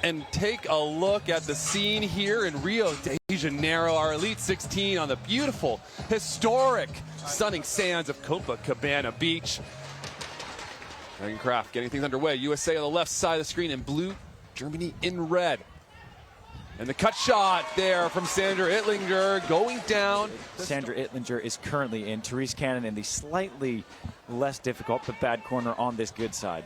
and take a look at the scene here in Rio de Janeiro, our Elite 16 on the beautiful, historic, stunning sands of Copacabana Beach. Megan Kraft getting things underway. USA on the left side of the screen in blue, Germany in red. And the cut shot there from Sandra Ittlinger going down. Sandra Ittlinger is currently in. Therese Cannon in the slightly less difficult but bad corner on this good side.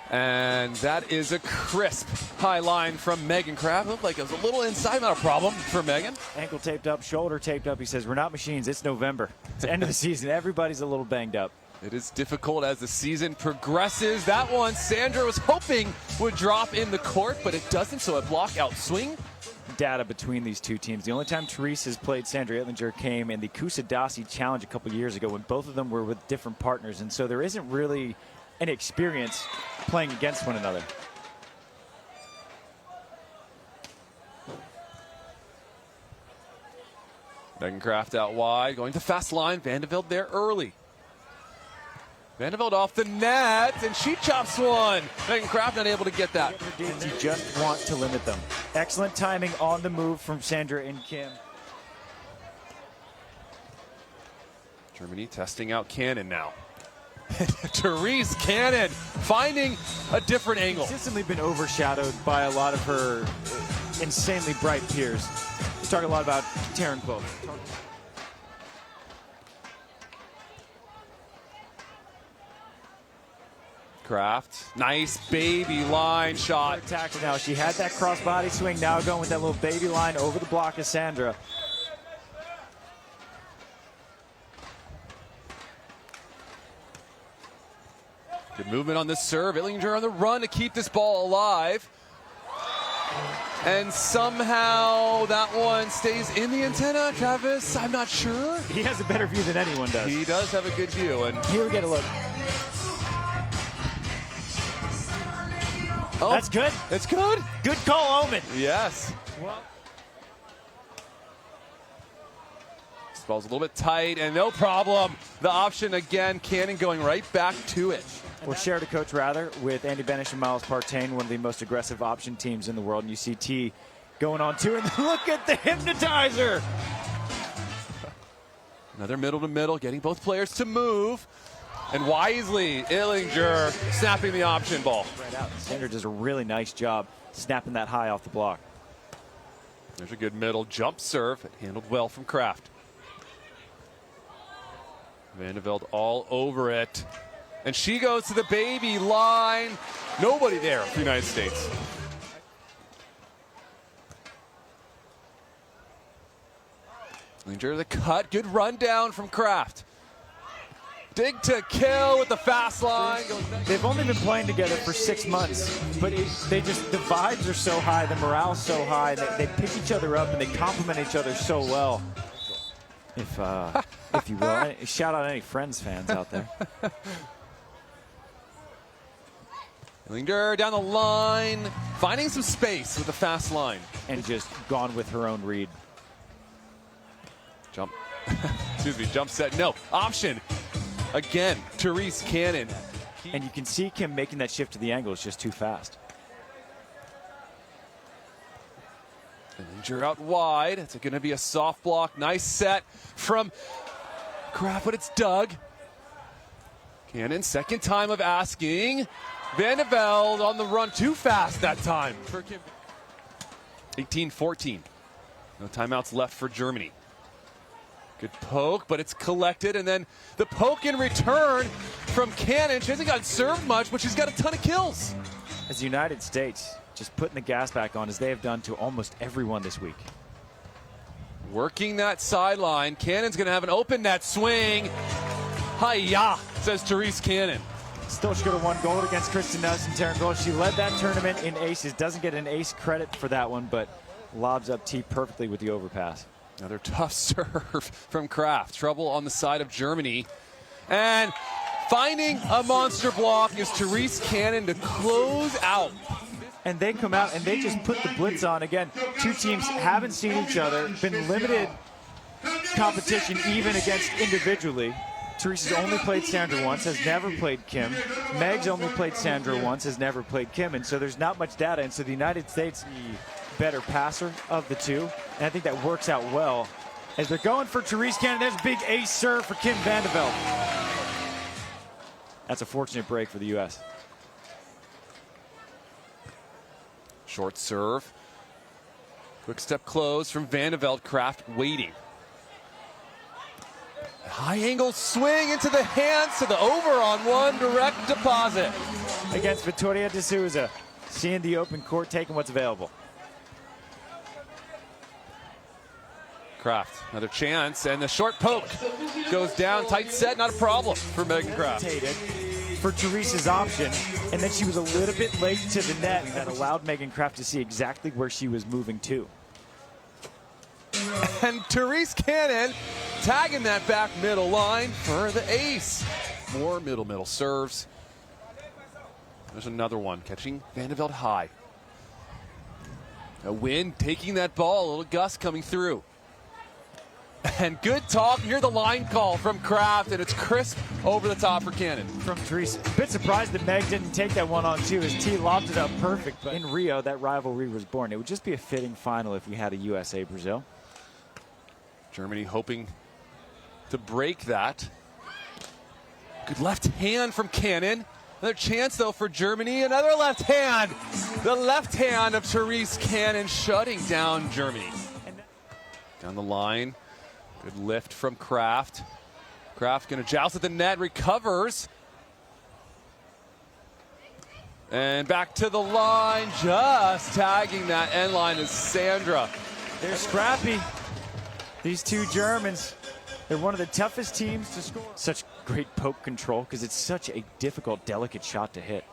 And that is a crisp high line from Megan Kraft. Looked like it was a little inside, not a problem for Megan. Ankle taped up, shoulder taped up. He says, we're not machines, it's November. It's the end of the season. Everybody's a little banged up. It is difficult as the season progresses. That one, Sandra was hoping would drop in the court, but it doesn't, so a block out swing. Data between these two teams. The only time Therese has played Sandra Ittlinger came in the Kusadasi Challenge a couple years ago when both of them were with different partners, and so there isn't really any experience playing against one another. Megan Kraft out wide, going to fast line. Velde there early. Velde off the net, and she chops one. Megan Kraft not able to get that. You just want to limit them. Excellent timing on the move from Sandra and Kim. Germany testing out Cannon now. Therese Cannon finding a different angle. Consistently been overshadowed by a lot of her insanely bright peers. We talk a lot about Taryn Clove. Kraft, nice baby line shot. Attacks now. She had that crossbody swing. Now going with that little baby line over the block of Sandra. Good movement on this serve. Ittlinger on the run to keep this ball alive. And somehow that one stays in the antenna. Travis, I'm not sure. He has a better view than anyone does. He does have a good view. And here we get a look. Oh, that's good. It's good. Good call, Omen. Yes. Well, this ball's a little bit tight, and no problem. The option again, Cannon going right back to it. We'll share to Coach Rather with Andy Benish and Miles Partain, one of the most aggressive option teams in the world. And you see T going on too, and look at the hypnotizer. Another middle to middle, getting both players to move. And wisely, Ittlinger snapping the option ball. Right out. Sandra does a really nice job snapping that high off the block. There's a good middle jump serve. It handled well from Kraft. Velde all over it. And she goes to the baby line. Nobody there for the United States. Ittlinger the cut. Good run down from Kraft. Dig to kill with the fast line. They've only been playing together for 6 months, but the vibes are so high, the morale's so high, they pick each other up and they complement each other so well. If you will, shout out any Friends fans out there. Ittlinger down the line, finding some space with the fast line. And just gone with her own read. Jump, excuse me, jump set, no, option. Again, Therese Cannon. And you can see Kim making that shift to the angle. It's just too fast. Ittlinger out wide. It's going to be a soft block. Nice set from Kraft, but it's dug. Cannon, second time of asking. Velde on the run too fast that time. 18-14. No timeouts left for Germany. Good poke, but it's collected, and then the poke in return from Cannon. She hasn't gotten served much, but she's got a ton of kills. As the United States just putting the gas back on, as they have done to almost everyone this week. Working that sideline. Cannon's going to have an open net swing. Hi-ya, says Therese Cannon. Still should have won gold against Kristen Nelson Taryn Gold. She led that tournament in aces. Doesn't get an ace credit for that one, but lobs up T perfectly with the overpass. Another tough serve from Kraft. Trouble on the side of Germany. And finding a monster block is Therese Cannon to close out. And they come out and they just put the blitz on. Again, two teams haven't seen each other, been limited competition even against individually. Therese has only played Sandra once, has never played Kim. Meg's only played Sandra once, has never played Kim, and so there's not much data. And so the United States, the better passer of the two, and I think that works out well. As they're going for Therese Cannon, there's a big ace serve for Kim Velde. That's a fortunate break for the U.S. Short serve. Quick step close from Velde. Kraft waiting. High angle swing into the hands to the over on one, direct deposit. Against Vitória de Souza, seeing the open court, taking what's available. Kraft, another chance, and the short poke goes down. Tight set, not a problem for Megan Kraft. For Therese's option, and then she was a little bit late to the net. That allowed Megan Kraft to see exactly where she was moving to. And Therese Cannon tagging that back middle line for the ace. More middle serves. There's another one, catching Velde high. A wind taking that ball, a little gust coming through. And good talk near the line call from Kraft, and it's crisp over the top for Cannon. From Therese. A bit surprised that Meg didn't take that one on two as T lobbed it up perfect. But in Rio, that rivalry was born. It would just be a fitting final if we had a USA-Brazil. Germany hoping to break that. Good left hand from Cannon. Another chance, though, for Germany. Another left hand. The left hand of Therese Cannon shutting down Germany. Down the line. Good lift from Kraft. Kraft going to joust at the net, recovers. And back to the line, just tagging that end line is Sandra. They're scrappy. These two Germans, they're one of the toughest teams to score. Such great poke control because it's such a difficult, delicate shot to hit.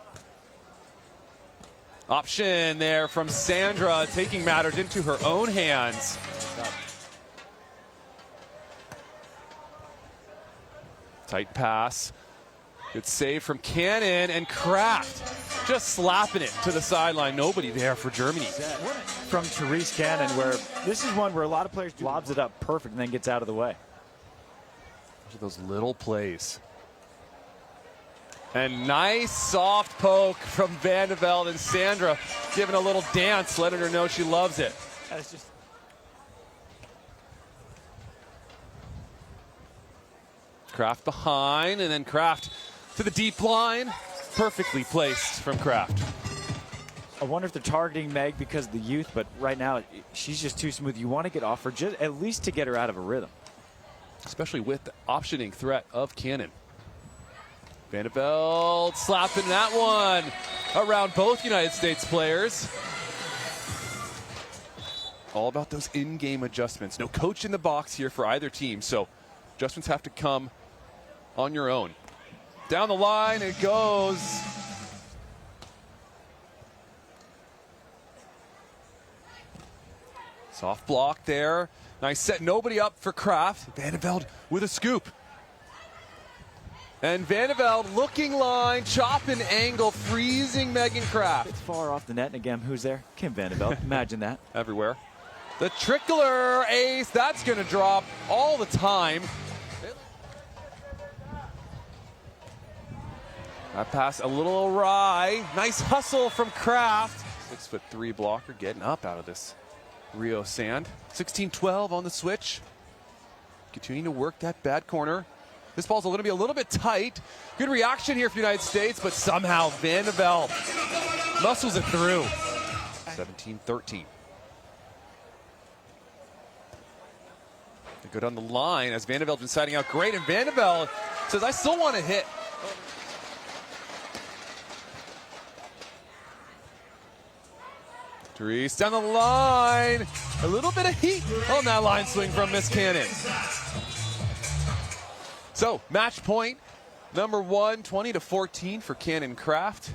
Option there from Sandra, taking matters into her own hands. Tight pass. Good save from Cannon, and Kraft just slapping it to the sideline. Nobody there for Germany. From Therese Cannon, where this is one where a lot of players lobs it up perfect and then gets out of the way. Those are those little plays. And nice soft poke from Velde, and Sandra giving a little dance, letting her know she loves it. That's just Kraft behind, and then Kraft to the deep line. Perfectly placed from Kraft. I wonder if they're targeting Meg because of the youth, but right now she's just too smooth. You want to get off her, just at least to get her out of a rhythm. Especially with the optioning threat of Cannon. Velde slapping that one around both United States players. All about those in-game adjustments. No coach in the box here for either team, so adjustments have to come on your own. Down the line it goes. Soft block there. Nice set. Nobody up for Kraft. Velde with a scoop. And Velde looking line, chopping angle, freezing Megan Kraft. It's far off the net, and again, who's there? Kim Velde. Imagine that. Everywhere. The trickler ace, that's going to drop all the time. That pass a little awry. Nice hustle from Kraft. 6'3" blocker getting up out of this Rio sand. 16-12 on the switch. Continuing to work that bad corner. This ball's going to be a little bit tight. Good reaction here for the United States, but somehow Velde muscles it through. 17-13. Good on the line as Velde's been siding out great, and Velde says, I still want to hit. Therese down the line. A little bit of heat on that line swing from Miss Cannon. So, match point number one, 20-14 for Cannon Kraft.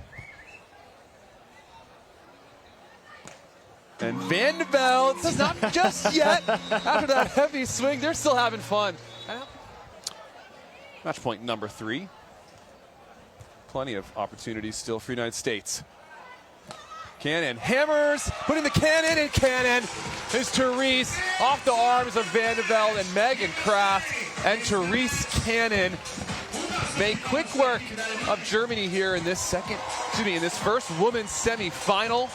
And Velde says not just yet. After that heavy swing, they're still having fun. Match point number three. Plenty of opportunities still for the United States. Cannon hammers, putting the cannon, and Cannon is Therese off the arms of Velde and Megan Kraft, and Therese Cannon make quick work of Germany here in this first women's semifinal.